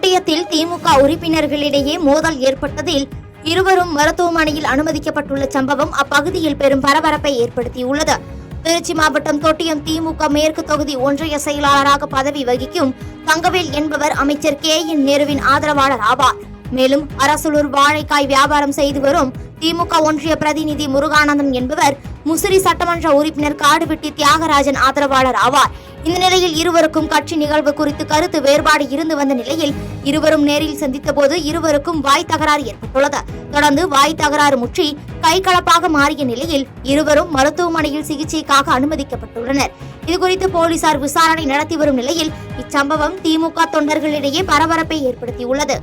தொட்டியத்தில் திமுக உறுப்பினர்களிடையே மோதல் ஏற்பட்டதில் இருவரும் மருத்துவமனையில் அனுமதிக்கப்பட்டுள்ள சம்பவம் அப்பகுதியில் பெரும் பரபரப்பை ஏற்படுத்தியுள்ளது. திருச்சி மாவட்டம் தொட்டியம் திமுக மேற்கு தொகுதி ஒன்றிய செயலாளராக பதவி வகிக்கும் தங்கவேல் என்பவர் அமைச்சர் KN நேருவின் ஆதரவாளர் ஆவார். மேலும் அரசலூர் வாழைக்காய் வியாபாரம் செய்து வரும் திமுக ஒன்றிய பிரதிநிதி முருகானந்தம் என்பவர் முசிறி சட்டமன்ற உறுப்பினர் காடுவெட்டி தியாகராஜன் ஆதரவாளர் ஆவார். இந்த நிலையில் இருவருக்கும் கட்சி நிகழ்வு குறித்து கருத்து வேறுபாடு இருந்து வந்த நிலையில் இருவரும் நேரில் சந்தித்த போது இருவருக்கும் வாய் தகராறு ஏற்பட்டுள்ளது. தொடர்ந்து வாய் தகராறு முற்றி கைகலப்பாக மாறிய நிலையில் இருவரும் மருத்துவமனையில் சிகிச்சைக்காக அனுமதிக்கப்பட்டுள்ளனர். இதுகுறித்து போலீசார் விசாரணை நடத்தி வரும் நிலையில் இச்சம்பவம் திமுக தொண்டர்களிடையே பரபரப்பை ஏற்படுத்தியுள்ளது.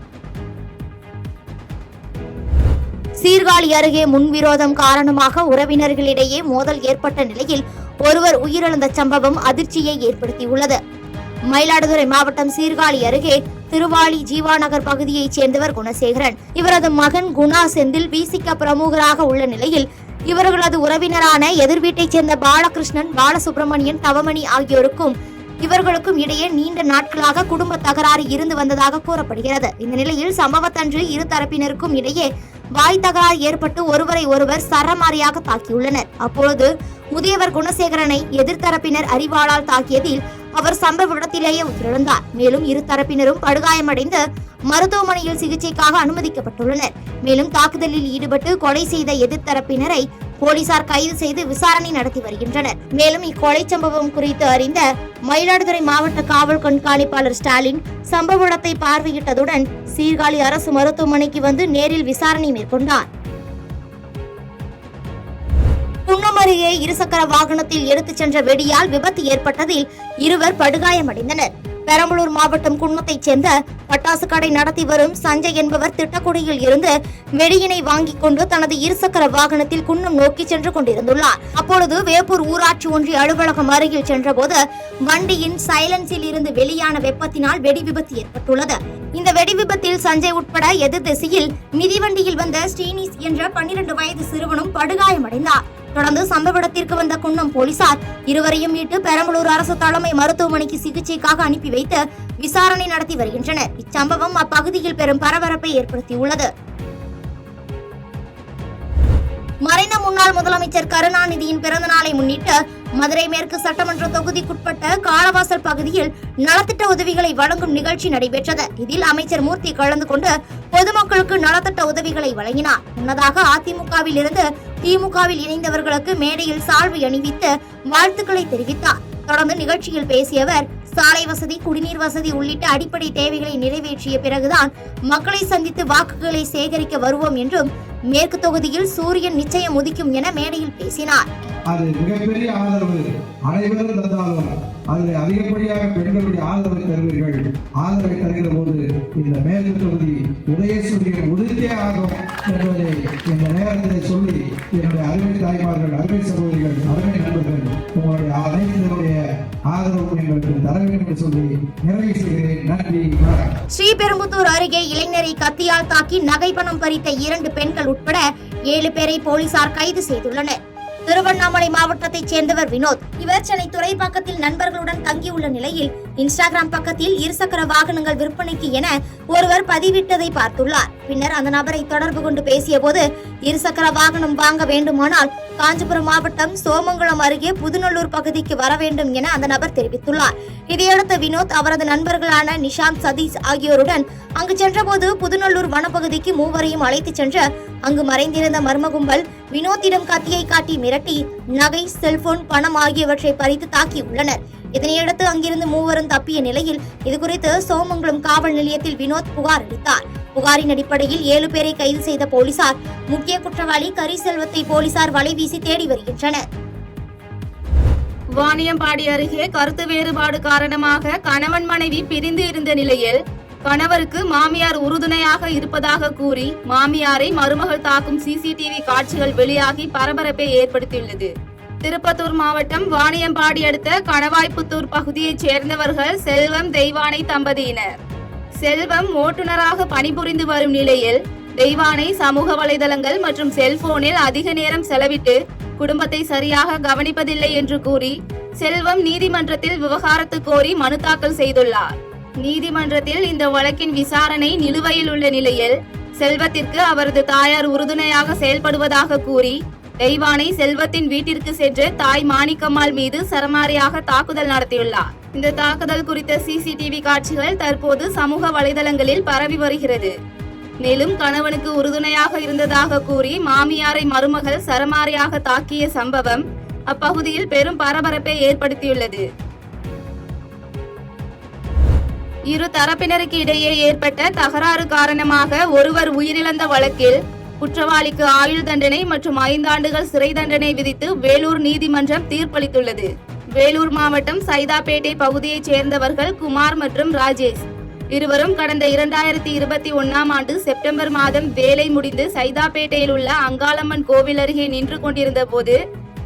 சீர்காழி அருகே முன்விரோதம் காரணமாக உறவினர்களிடையே மோதல் ஏற்பட்ட நிலையில் ஒருவர் உயிரிழந்த சம்பவம் அதிர்ச்சியை ஏற்படுத்தியுள்ளது. மயிலாடுதுறை மாவட்டம் சீர்காழி அருகே திருவாளி ஜீவாநகர் பகுதியைச் சேர்ந்தவர் குணசேகரன். இவரது மகன் குணா செந்தில் விசிக பிரமுகராக உள்ள நிலையில் இவர்களது உறவினரான எதிர்வீட்டைச் சேர்ந்த பாலகிருஷ்ணன், பாலசுப்ரமணியன், தவமணி ஆகியோருக்கும் இவர்களுக்கும் இடையே நீண்ட நாட்களாக குடும்ப தகராறு இருந்து வந்ததாக கூறப்படுகிறது. இந்த நிலையில் சம்பவத்தன்று இரு தரப்பினருக்கும் இடையே வாய் தகராறு ஏற்பட்டு ஒருவரை ஒருவர் சரமாரியாக தாக்கியுள்ளனர். அப்பொழுது முதியவர் குணசேகரனை எதிர்த்தரப்பினர் அரிவாளால் தாக்கியதில் அவர் சம்பவ இடத்திலேயே உயிரிழந்தார். மேலும் இரு தரப்பினரும் படுகாயமடைந்து மருத்துவமனையில் சிகிச்சைக்காக அனுமதிக்கப்பட்டுள்ளனர். மேலும் தாக்குதலில் ஈடுபட்டு கொலை செய்த எதிர்த்தரப்பினரை போலீசார் கைது செய்து விசாரணை நடத்தி வருகின்றனர். மேலும் இக்கொலை சம்பவம் குறித்து அறிந்த மயிலாடுதுறை மாவட்ட காவல் கண்காணிப்பாளர் ஸ்டாலின் சம்பவ இடத்தை பார்வையிட்டதுடன் சீர்காழி அரசு மருத்துவமனைக்கு வந்து நேரில் விசாரணை மேற்கொண்டார். குன்னம் அருகே இருசக்கர வாகனத்தில் எடுத்துச் சென்ற வெடியால் விபத்து ஏற்பட்டதில் இருவர் படுகாயமடைந்தனர். பெரம்பலூர் மாவட்டம் குன்னத்தைச் சேர்ந்த பட்டாசு கடை நடத்தி வரும் சஞ்சய் என்பவர் திட்டக்குடியில் இருந்து வெடியினை வாங்கிக் கொண்டு தனது இருசக்கர வாகனத்தில் குன்னம் நோக்கி சென்று கொண்டிருந்துள்ளார். அப்பொழுது வேப்பூர் ஊராட்சி ஒன்றிய அலுவலகம் அருகில் சென்றபோது வண்டியின் சைலன்ஸில் இருந்து வெளியான வெப்பத்தினால் வெடி விபத்து ஏற்பட்டுள்ளது. இந்த வெடி விபத்தில் சஞ்சய் உட்பட எதிர் திசையில் மிதிவண்டியில் வந்த ஸ்ரீனிஸ் என்ற 12 வயது சிறுவனும் படுகாயமடைந்தார். தொடர்ந்து சம்பவ இடத்திற்கு வந்த குன்னம் போலீசார் இருவரையும் மீட்டு பெரம்பலூர் அரசு தலைமை மருத்துவமனைக்கு சிகிச்சைக்காக அனுப்பி வைத்து விசாரணை நடத்தி வருகின்றனர். இச்சம்பவம் அப்பகுதியில் பெரும் பரபரப்பை ஏற்படுத்தியுள்ளது. மறைந்த முன்னாள் முதலமைச்சர் கருணாநிதியின் பிறந்த நாளை முன்னிட்டு மதுரை மேற்கு சட்டமன்ற தொகுதிக்குட்பட்ட காலவாசல் பகுதியில் நலத்திட்ட உதவிகளை வழங்கும் நிகழ்ச்சி நடைபெற்றது. இதில் அமைச்சர் மூர்த்தி கலந்து கொண்டு பொதுமக்களுக்கு நலத்திட்ட உதவிகளை வழங்கினார். முன்னதாக அதிமுகவில் இருந்து திமுகவில் இணைந்தவர்களுக்கு மேடையில் சால்வை அணிவித்து வாழ்த்துக்களை தெரிவித்தார். தொடர்ந்து நிகழ்ச்சியில் பேசிய அவர் சாலை வசதி, குடிநீர் வசதி உள்ளிட்ட அடிப்படை தேவைகளை நிறைவேற்றிய பிறகுதான் மக்களை சந்தித்து வாக்குகளை சேகரிக்க வருவோம் என்றும் மேற்கு தொகுதியில் சூரியன் நிச்சயம் உதிக்கும் என மேடையில் பேசினார். அது மிகப்பெரிய ஆதரவு அனைவரும் தந்தாலும் அதில் அதிகப்படியாக பெண்களுடைய ஆதரவை தருவீர்கள். ஆதரவை தருகிற போது இந்த மேற்கு தொகுதி உதயசூரியன் உதித்தே ஆகும் என்பதை இந்த நேரத்தில் சொல்லி என்னுடைய அருமை தாய்மார்கள், அருமை சகோதரிகள், அருமை நண்பர்கள் உங்களுடைய அனைவருடைய ஆதரவு எங்களுக்கு தர வேண்டும் என்று சொல்லி நிறைவு செய்கிறேன். நன்றி. ஸ்ரீபெரும்புத்தூர் அருகே இளைஞரை கத்தியால் தாக்கி நகை பணம் பறித்த 2 பெண்கள் உட்பட 7 பேரை போலீசார் கைது செய்துள்ளனர். திருவண்ணாமலை மாவட்டத்தைச் சேர்ந்தவர் வினோத். இவர் சென்னை துறைப்பாக்கத்தில் நண்பர்களுடன் தங்கியுள்ள நிலையில் இன்ஸ்டாகிராம் பக்கத்தில் இருசக்கர வாகனங்கள் விற்பனைக்கு என ஒருவர் பதிவிட்டதை பார்த்துள்ளார். பின்னர் அந்த நபரை தொடர்பு கொண்டு பேசிய போது இருசக்கர வாகனம் வாங்க வேண்டுமானால் காஞ்சிபுரம் மாவட்டம் சோமங்கலம் அருகே புதுநல்லூர் பகுதிக்கு வர வேண்டும் என அந்த நபர் தெரிவித்துள்ளார். இதையடுத்து வினோத் அவரது நண்பர்களான நிஷாந்த், சதீஷ் ஆகியோருடன் அங்கு சென்றபோது புதுநல்லூர் வனப்பகுதிக்கு மூவரையும் அழைத்து சென்று அங்கு மறைந்திருந்த மர்ம கும்பல் வினோத்திடம் கத்தியை காட்டி மிரட்டி நகை, செல்போன், பணம் ஆகியவற்றை பறித்து தாக்கியுள்ளனர். இதனையடுத்து அங்கிருந்து மூவரும் தப்பிய நிலையில் இதுகுறித்து சோமங்கலம் காவல் நிலையத்தில் வினோத் புகார் அளித்தார். புகாரின் அடிப்படையில் 7 பேரை கைது செய்த போலீசார் முக்கிய குற்றவாளி கரிசெல்வத்தை போலீசார் வலைவீசி தேடி வருகின்றனர். வாணியம்பாடி அருகே கருத்து வேறுபாடு காரணமாக கணவன் மனைவி பிரிந்து இருந்த நிலையில் கணவருக்கு மாமியார் உறுதுணையாக இருப்பதாக கூறி மாமியாரை மருமகள் தாக்கும் CCTV காட்சிகள் வெளியாகி பரபரப்பை ஏற்படுத்தியுள்ளது. திருப்பத்தூர் மாவட்டம் வாணியம்பாடி அடுத்த கணவாய்ப்புத்தூர் பகுதியைச் சேர்ந்தவர்கள் செல்வம், தெய்வானை தம்பதியினர். செல்வம் ஓட்டுநராக பணிபுரிந்து வரும் நிலையில் தெய்வானை சமூக வலைதளங்கள் மற்றும் செல்போனில் அதிக நேரம் செலவிட்டு குடும்பத்தை சரியாக கவனிப்பதில்லை என்று கூறி செல்வம் நீதிமன்றத்தில் விவகாரத்து கோரி மனு தாக்கல் செய்துள்ளார். நீதிமன்றத்தில் இந்த வழக்கின் விசாரணை நிலுவையில் உள்ள நிலையில் செல்வத்திற்கு அவரது தாயார் உறுதுணையாக செயல்படுவதாக கூறி தெய்வானை செல்வத்தின் வீட்டிற்கு சென்று தாய் மாணிக்கம்மாள் மீது சரமாரியாக தாக்குதல் நடத்தியுள்ளார். இந்த தாக்குதல் குறித்த சிசிடிவி காட்சிகள் தற்போது சமூக வலைதளங்களில் பரவி வருகிறது. மேலும் கணவனுக்கு உறுதுணையாக இருந்ததாக கூறி மாமியாரை மருமகள் சரமாரியாக தாக்கிய சம்பவம் அப்பகுதியில் பெரும் பரபரப்பை ஏற்படுத்தியுள்ளது. இரு தரப்பினருக்கு இடையே ஏற்பட்ட தகராறு காரணமாக ஒருவர் உயிரிழந்த வழக்கில் குற்றவாளிக்கு ஆயுள் தண்டனை மற்றும் 5 ஆண்டுகள் சிறை தண்டனை விதித்து வேலூர் நீதிமன்றம் தீர்ப்பளித்துள்ளது. வேலூர் மாவட்டம் சைதாப்பேட்டை பகுதியைச் சேர்ந்தவர்கள் குமார் மற்றும் ராஜேஷ். இருவரும் கடந்த 2021ஆம் ஆண்டு செப்டம்பர் மாதம் வேலை முடிந்து சைதாப்பேட்டையில் உள்ள அங்காளம்மன் கோவில் அருகே நின்று கொண்டிருந்த போது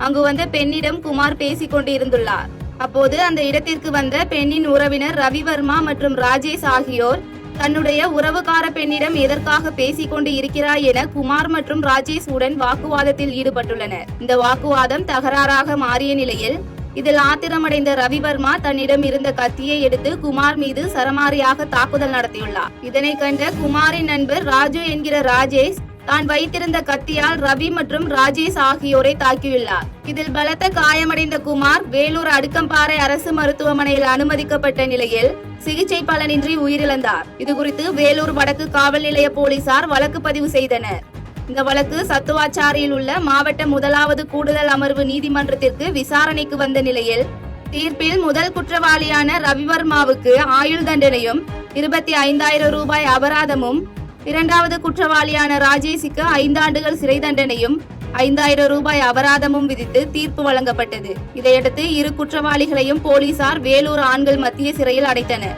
அங்கு வந்த பெண்ணிடம் குமார் பேசிக் கொண்டிருந்துள்ளார். அப்போது அந்த இடத்திற்கு வந்த பெண்ணின் உறவினர் ரவிவர்மா மற்றும் ராஜேஷ் ஆகியோர் தன்னுடைய உறவுக்கார பெண்ணிடம் எதற்காக பேசிக் கொண்டு இருக்கிறாய் என குமார் மற்றும் ராஜேஷ் உடன் வாக்குவாதத்தில் ஈடுபட்டுள்ளனர். இந்த வாக்குவாதம் தகராறாக மாறிய நிலையில் இதில் ஆத்திரமடைந்த ரவிவர்மா தன்னிடம் இருந்த கத்தியை எடுத்து குமார் மீது சரமாரியாக தாக்குதல் நடத்தியுள்ளார். இதனை கண்ட குமாரின் நண்பர் ராஜு என்கிற ராஜேஷ் தான் வைத்திருந்த கத்தியால் ரவி மற்றும் ராஜேஷ் ஆகியோரை தாக்கியுள்ளார். இதில் பலத்த காயமடைந்த குமார் வேலூர் அடுக்கம்பாறை அரசு மருத்துவமனையில் அனுமதிக்கப்பட்ட நிலையில் சிகிச்சை பலனின்றி உயிரிழந்தார். இதுகுறித்து வேலூர் வடக்கு காவல் நிலைய போலீசார் வழக்கு பதிவு செய்தனர். இந்த வழக்கு சத்துவாச்சாரியில் உள்ள மாவட்ட 1வது கூடுதல் அமர்வு நீதிமன்றத்திற்கு விசாரணைக்கு வந்த நிலையில் தீர்ப்பில் முதல் குற்றவாளியான ரவிவர்மாவுக்கு ஆயுள் தண்டனையும் 25,000 ரூபாய் அபராதமும், 2வது குற்றவாளியான ராஜேஷுக்கு 5 ஆண்டுகள் சிறை தண்டனையும் 5,000 ரூபாய் அபராதமும் விதித்து தீர்ப்பு வழங்கப்பட்டது. இதையடுத்து இரு குற்றவாளிகளையும் போலீசார் வேலூர் ஆண்கள் மத்திய சிறையில் அடைத்தனர்.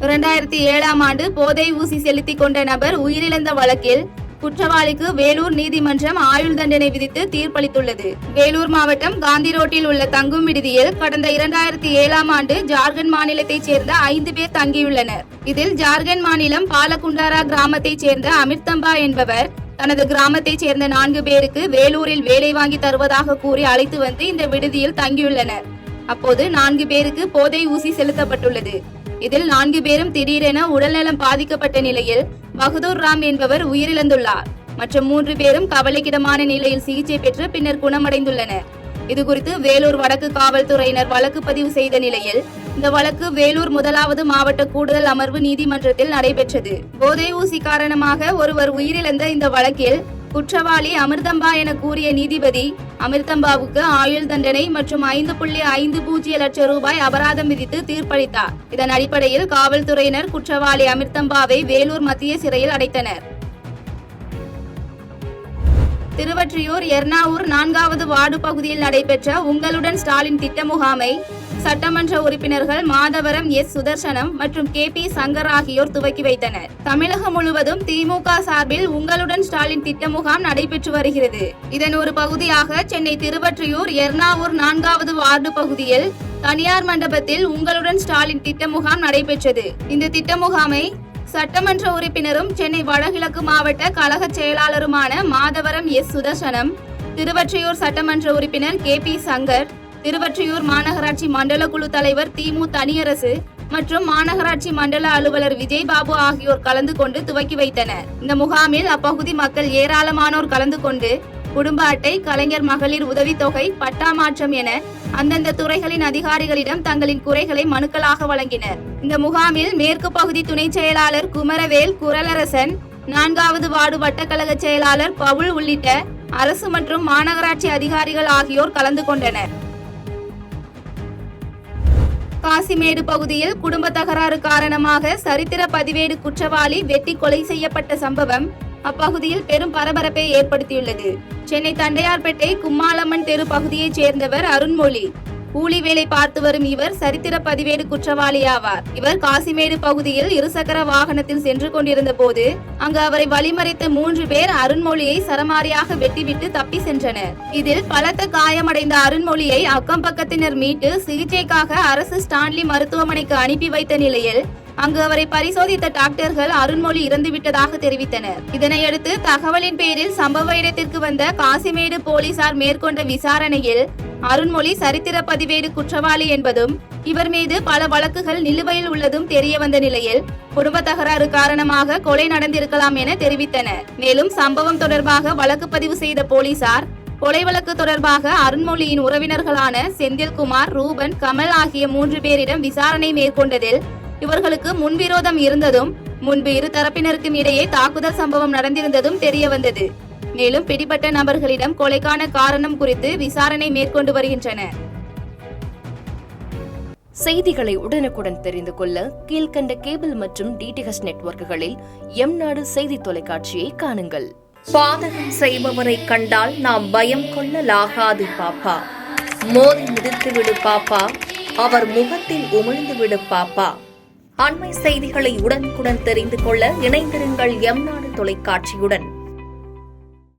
2007ஆம் ஆண்டு போதை ஊசி செலுத்திக் கொண்ட நபர் உயிரிழந்த வழக்கில் குற்றவாளிக்கு வேலூர் நீதிமன்றம் ஆயுள் தண்டனை விதித்து தீர்ப்பளித்துள்ளது. வேலூர் மாவட்டம் காந்தி ரோட்டில் உள்ள தங்கும் விடுதியில் கடந்த 2007ஆம் ஆண்டு ஜார்க்கண்ட் மாநிலத்தைச் சேர்ந்த 5 பேர் தங்கியுள்ளனர். இதில் ஜார்க்கண்ட் மாநிலம் பாலகுண்டாரா கிராமத்தைச் சேர்ந்த அமிர்தம்பா என்பவர் தனது கிராமத்தைச் சேர்ந்த 4 பேருக்கு வேலூரில் வேலை வாங்கி தருவதாக கூறி அழைத்து வந்து இந்த விடுதியில் தங்கியுள்ளனர். அப்போது 4 பேருக்கு போதை ஊசி செலுத்தப்பட்டுள்ளது. இதில் 4 பேரும் திடீரென உடல்நலம் பாதிக்கப்பட்ட நிலையில் பகதூர் ராம் என்பவர் உயிரிழந்துள்ளார். மற்ற 3 பேரும் கவலைக்கிடமான நிலையில் சிகிச்சை பெற்று பின்னர் குணமடைந்துள்ளனர். இதுகுறித்து வேலூர் வடக்கு காவல்துறையினர் வழக்கு பதிவு செய்த நிலையில் இந்த வழக்கு வேலூர் 1வது மாவட்ட கூடுதல் அமர்வு நீதிமன்றத்தில் நடைபெற்றது. போதை ஊசி காரணமாக ஒருவர் உயிரிழந்த இந்த வழக்கில் குற்றவாளி அமிர்தம்பா என கூறிய நீதிபதி அமிர்தம்பாவுக்கு ஆயுள் தண்டனை மற்றும் 5.50 லட்சம் ரூபாய் அபராதம் விதித்து தீர்ப்பளித்தார். இதன் அடிப்படையில் காவல்துறையினர் குற்றவாளி அமிர்தம்பாவை வேலூர் மத்திய சிறையில் அடைத்தனர். திருவொற்றியூர் எர்ணாவூர் 4வது வார்டு பகுதியில் நடைபெற்ற உங்களுடன் ஸ்டாலின் திட்ட முகாமை சட்டமன்ற உறுப்பினர்கள் மாதவரம் எஸ் சுதர்சனம் மற்றும் KP சங்கர் ஆகியோர் துவக்கி வைத்தனர். தமிழகம் முழுவதும் திமுக சார்பில் உங்களுடன் ஸ்டாலின் திட்ட முகாம் நடைபெற்று வருகிறது. இதன் ஒரு பகுதியாக சென்னை திருவொற்றியூர் எர்ணாவூர் 4வது வார்டு பகுதியில் தனியார் மண்டபத்தில் உங்களுடன் ஸ்டாலின் திட்ட முகாம் நடைபெற்றது. இந்த திட்ட முகாமை சட்டமன்ற உறுப்பினரும் சென்னை வடகிழக்கு மாவட்ட கழக செயலாளருமான மாதவரம் எஸ் சுதர்சனம், திருவொற்றியூர் சட்டமன்ற உறுப்பினர் KP சங்கர், திருவொற்றியூர் மாநகராட்சி மண்டல குழு தலைவர் திமு தனியரசு மற்றும் மாநகராட்சி மண்டல அலுவலர் விஜய்பாபு ஆகியோர் கலந்து கொண்டு துவக்கி வைத்தனர். இந்த முகாமில் அப்பகுதி மக்கள் ஏராளமானோர் கலந்து கொண்டு குடும்ப அட்டை, கலைஞர் மகளிர் உதவித்தொகை, பட்டா மாற்றம் என அந்தந்த துறைகளின் அதிகாரிகளிடம் தங்களின் குறைகளை மனுக்களாக வழங்கினர். இந்த முகாமில் மேற்கு பகுதி துணை செயலாளர் குமரவேல், குரலரசன், 4வது வார்டு வட்டக்கழக செயலாளர் பவுல் உள்ளிட்ட அரசு மற்றும் மாநகராட்சி அதிகாரிகள் ஆகியோர் கலந்து கொண்டனர். காசிமேடு பகுதியில் குடும்ப தகராறு காரணமாக சரித்திர பதிவேடு குற்றவாளி வெட்டி கொலை செய்யப்பட்ட சம்பவம் அப்பகுதியில் பெரும் பரபரப்பை ஏற்படுத்தியுள்ளது. சென்னை தண்டையார்பேட்டை கும்மாளம்மன் தெரு பகுதியைச் சேர்ந்தவர் அருண்மொழி. கூலி வேலை பார்த்து வரும் இவர் சரித்திர பதிவேடு குற்றவாளி ஆவார். இவர் காசிமேடு பகுதியில் இருசக்கர வாகனத்தில் சென்று கொண்டிருந்த போது அங்கு அவரை வழிமறைத்த 3 பேர் அருண்மொழியை சரமாரியாக வெட்டிவிட்டு தப்பி சென்றனர். இதில் பலத்த காயமடைந்த அருண்மொழியை அக்கம் பக்கத்தினர் மீட்டு சிகிச்சைக்காக அரசு ஸ்டான்லி மருத்துவமனைக்கு அனுப்பி வைத்த நிலையில் அங்கு அவரை பரிசோதித்த டாக்டர்கள் அருண்மொழி இறந்துவிட்டதாக தெரிவித்தனர். இதனையடுத்து தகவலின் பேரில் சம்பவ இடத்திற்கு வந்த காசிமேடு போலீசார் மேற்கொண்ட விசாரணையில் அருண்மொழி சரித்திர பதிவேடு குற்றவாளி என்பதும் இவர் மீது பல வழக்குகள் நிலுவையில் உள்ளதும் தெரிய வந்த நிலையில் குடும்ப தகராறு காரணமாக கொலை நடந்திருக்கலாம் என தெரிவித்தனர். மேலும் சம்பவம் தொடர்பாக வழக்கு பதிவு செய்த போலீசார் கொலை வழக்கு தொடர்பாக அருண்மொழியின் உறவினர்களான செந்தில்குமார், ரூபன், கமல் ஆகிய 3 பேரிடம் விசாரணை மேற்கொண்டதில் இவர்களுக்கு முன்விரோதம் இருந்ததும் முன்பு இரு தரப்பினருக்கும் இடையே தாக்குதல் சம்பவம் நடந்திருந்ததும் தெரிய வந்தது. மேலும் பிடிபட்ட நபர்களிடம் கொலைக்கான காரணம் குறித்து விசாரணை மேற்கொண்டு வருகின்றனர். செய்திகளை உடனுக்குடன் தெரிந்து கொள்ள கீழ்கண்ட கேபிள் மற்றும் டிடிஎச் நெட்வொர்க்குகளில் எம்நாடு செய்தி தொலைக்காட்சியை காணுங்கள். பாதகம் செய்பவரை கண்டால் நாம் பயம் கொள்ளலாகாது பாப்பா. மோதி மிதித்து விடு பாப்பா, அவர் முகத்தில் உமிழ்ந்து விடு பாப்பா. அண்மை செய்திகளை உடனுக்குடன் தெரிந்து கொள்ள இணைந்திருங்கள் எம்நாடு தொலைக்காட்சியுடன்.